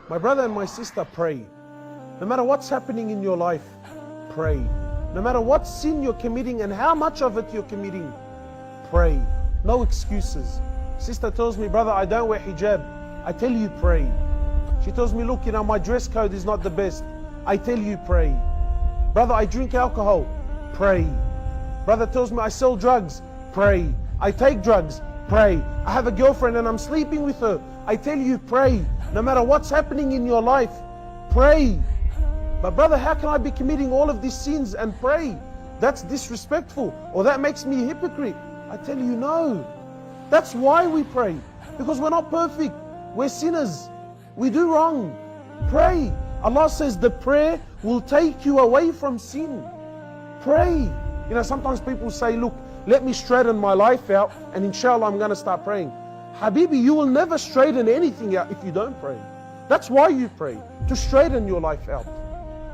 My brother and my sister, pray. No matter what's happening in your life, pray. No matter what sin you're committing and how much of it you're committing, pray. No excuses. Sister tells me, brother, I don't wear hijab. I tell you, pray. She tells me, look, my dress code is not the best. I tell you, pray. Brother, I drink alcohol. Pray. Brother tells me, I sell drugs. Pray. I take drugs. Pray. I have a girlfriend and I'm sleeping with her. I tell you, pray. No matter what's happening in your life, pray. But brother, how can I be committing all of these sins and pray? That's disrespectful, or that makes me a hypocrite. I tell you, no. That's why we pray. Because we're not perfect. We're sinners. We do wrong. Pray. Allah says the prayer will take you away from sin. Pray. Sometimes people say, look, let me straighten my life out and inshallah I'm going to start praying. Habibi, you will never straighten anything out if you don't pray. That's why you pray, to straighten your life out.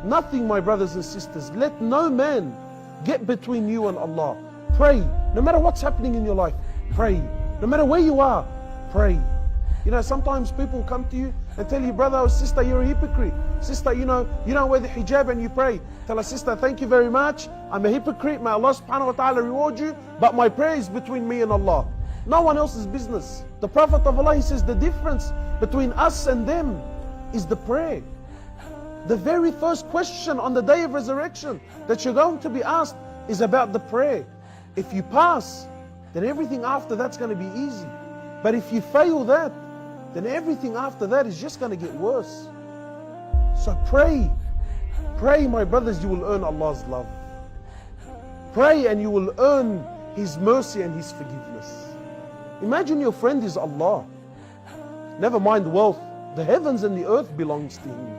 Nothing, my brothers and sisters, let no man get between you and Allah. Pray. No matter what's happening in your life, pray. No matter where you are, pray. Sometimes people come to you and tell you, brother or sister, you're a hypocrite. Sister, you don't wear the hijab and you pray. Tell a sister, thank you very much. I'm a hypocrite. May Allah subhanahu wa ta'ala reward you. But my prayer is between me and Allah. No one else's business. The Prophet of Allah, he says the difference between us and them is the prayer. The very first question on the day of resurrection that you're going to be asked is about the prayer. If you pass, then everything after that's going to be easy. But if you fail that, then everything after that is just going to get worse. So pray. Pray, my brothers, you will earn Allah's love. Pray and you will earn His mercy and His forgiveness. Imagine your friend is Allah. Never mind wealth. The heavens and the earth belongs to Him.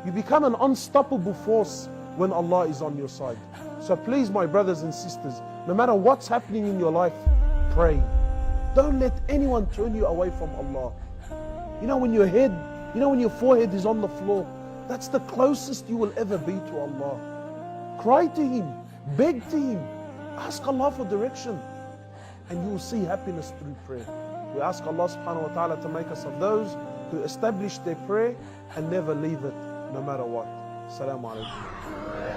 You become an unstoppable force when Allah is on your side. So please, my brothers and sisters, no matter what's happening in your life, pray. Don't let anyone turn you away from Allah. When your forehead is on the floor, that's the closest you will ever be to Allah. Cry to Him, beg to Him, ask Allah for direction, and you will see happiness through prayer. We ask Allah subhanahu wa ta'ala to make us of those who establish their prayer and never leave it, no matter what. Assalamu alaikum.